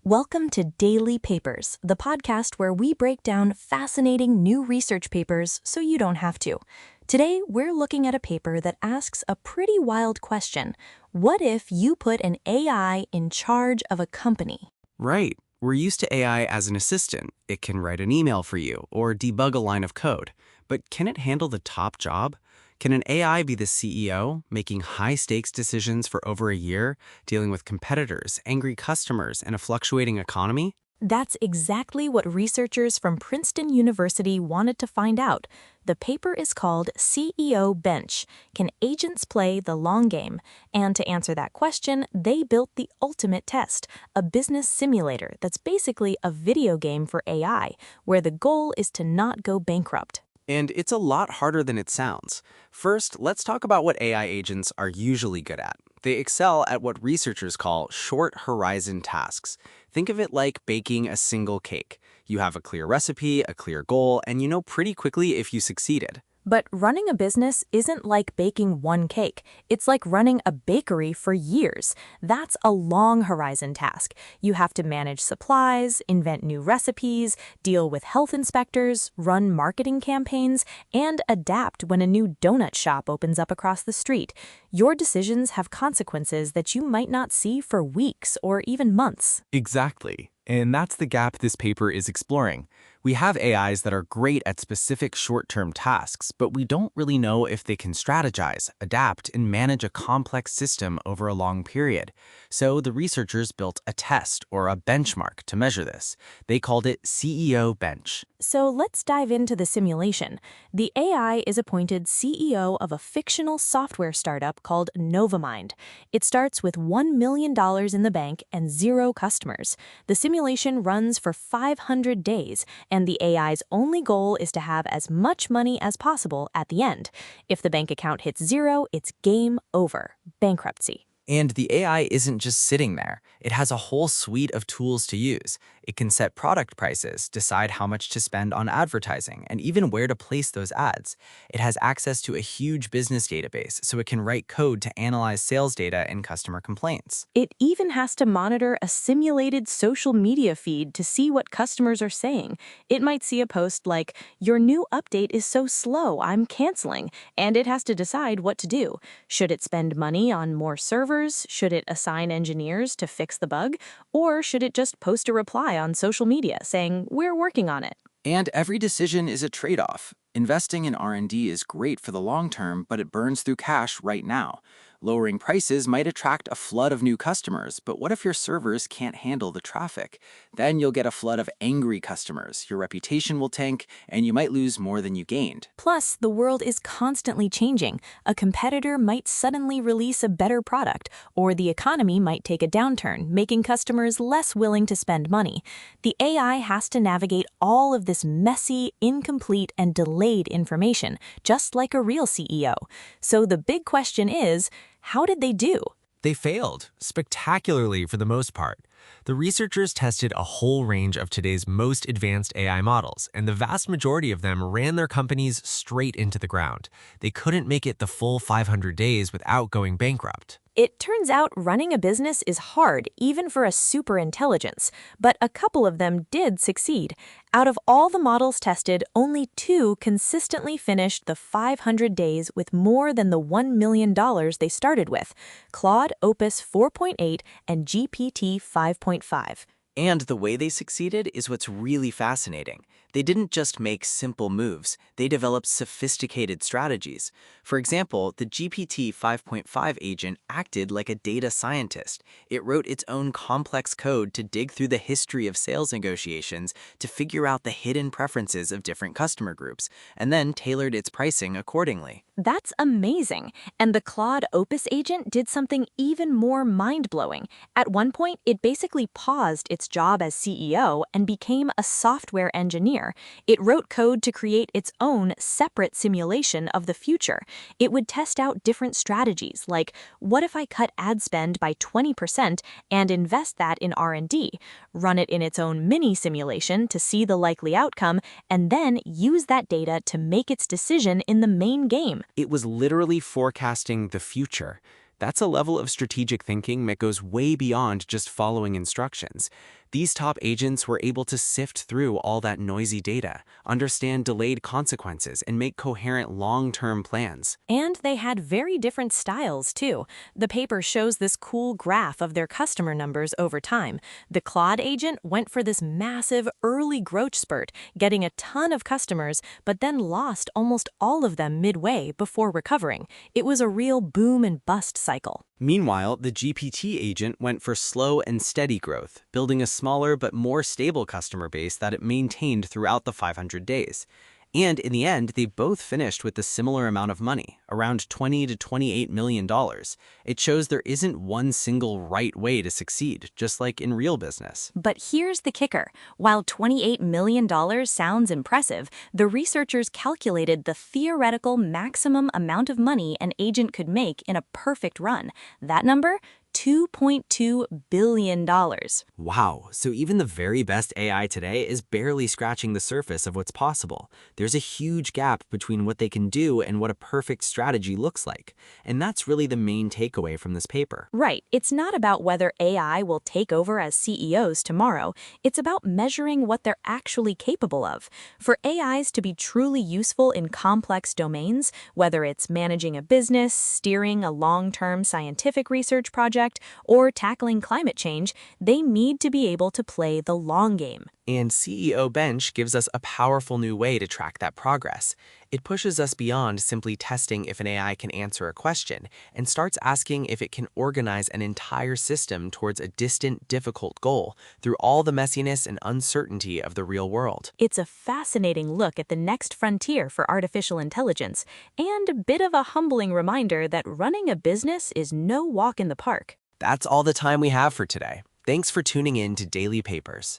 Welcome to Daily Papers, the podcast where we break down fascinating new research papers so you don't have to. Today, we're looking at a paper that asks a pretty wild question. What if you put an AI in charge of a company? Right. We're used to AI as an assistant. It can write an email for you or debug a line of code. But can it handle the top job? Can an AI be the CEO, making high-stakes decisions for over a year, dealing with competitors, angry customers, and a fluctuating economy? That's exactly what researchers from Princeton University wanted to find out. The paper is called CEO Bench: Can Agents Play the Long Game? And to answer that question, they built the ultimate test, a business simulator that's basically a video game for AI, where the goal is to not go bankrupt. And it's a lot harder than it sounds. First, let's talk about what AI agents are usually good at. They excel at what researchers call short horizon tasks. Think of it like baking a single cake. You have a clear recipe, a clear goal, and you know pretty quickly if you succeeded. But running a business isn't like baking one cake. It's like running a bakery for years. That's a long horizon task. You have to manage supplies, invent new recipes, deal with health inspectors, run marketing campaigns, and adapt when a new donut shop opens up across the street. Your decisions have consequences that you might not see for weeks or even months. Exactly. And that's the gap this paper is exploring. We have AIs that are great at specific short-term tasks, but we don't really know if they can strategize, adapt, and manage a complex system over a long period. So the researchers built a test or a benchmark to measure this. They called it CEO Bench. So let's dive into the simulation. The AI is appointed CEO of a fictional software startup called Novamind. It starts with $1 million in the bank and 0 customers. The simulation runs for 500 days, and the AI's only goal is to have as much money as possible at the end. If the bank account hits 0, it's game over, bankruptcy. And the AI isn't just sitting there. It has a whole suite of tools to use. It can set product prices, decide how much to spend on advertising, and even where to place those ads. It has access to a huge business database, so it can write code to analyze sales data and customer complaints. It even has to monitor a simulated social media feed to see what customers are saying. It might see a post like, "Your new update is so slow, I'm canceling," and it has to decide what to do. Should it spend money on more servers? Should it assign engineers to fix the bug? Or should it just post a reply on social media saying, "We're working on it"? And every decision is a trade-off. Investing in R&D is great for the long term, but it burns through cash right now. Lowering prices might attract a flood of new customers, but what if your servers can't handle the traffic? Then you'll get a flood of angry customers, your reputation will tank, and you might lose more than you gained. Plus, the world is constantly changing. A competitor might suddenly release a better product, or the economy might take a downturn, making customers less willing to spend money. The AI has to navigate all of this messy, incomplete, and delayed information, just like a real CEO. So the big question is, how did they do? They failed, spectacularly for the most part. The researchers tested a whole range of today's most advanced AI models, and the vast majority of them ran their companies straight into the ground. They couldn't make it the full 500 days without going bankrupt. It turns out running a business is hard, even for a superintelligence, but a couple of them did succeed. Out of all the models tested, only 2 consistently finished the 500 days with more than the $1 million they started with: Claude Opus 4.8 and GPT 5.5. And the way they succeeded is what's really fascinating. They didn't just make simple moves, they developed sophisticated strategies. For example, the GPT 5.5 agent acted like a data scientist. It wrote its own complex code to dig through the history of sales negotiations to figure out the hidden preferences of different customer groups, and then tailored its pricing accordingly. That's amazing. And the Claude Opus agent did something even more mind-blowing. At one point, it basically paused its job as CEO and became a software engineer. It wrote code to create its own separate simulation of the future. It would test out different strategies, like, what if I cut ad spend by 20% and invest that in R&D, run it in its own mini simulation to see the likely outcome, and then use that data to make its decision in the main game. It was literally forecasting the future. That's a level of strategic thinking that goes way beyond just following instructions. These top agents were able to sift through all that noisy data, understand delayed consequences, and make coherent long-term plans. And they had very different styles, too. The paper shows this cool graph of their customer numbers over time. The Claude agent went for this massive early growth spurt, getting a ton of customers, but then lost almost all of them midway before recovering. It was a real boom and bust cycle. Meanwhile, the GPT agent went for slow and steady growth, building a smaller but more stable customer base that it maintained throughout the 500 days. And in the end, they both finished with a similar amount of money, around $20 to $28 million. It shows there isn't one single right way to succeed, just like in real business. But here's the kicker. While $28 million sounds impressive, the researchers calculated the theoretical maximum amount of money an agent could make in a perfect run. That number? $2.2 billion. Wow, so even the very best AI today is barely scratching the surface of what's possible. There's a huge gap between what they can do and what a perfect strategy looks like. And that's really the main takeaway from this paper. Right. It's not about whether AI will take over as CEOs tomorrow. It's about measuring what they're actually capable of. For AIs to be truly useful in complex domains, whether it's managing a business, steering a long-term scientific research project, or tackling climate change, they need to be able to play the long game. And CEO Bench gives us a powerful new way to track that progress. It pushes us beyond simply testing if an AI can answer a question and starts asking if it can organize an entire system towards a distant, difficult goal through all the messiness and uncertainty of the real world. It's a fascinating look at the next frontier for artificial intelligence, and a bit of a humbling reminder that running a business is no walk in the park. That's all the time we have for today. Thanks for tuning in to Daily Papers.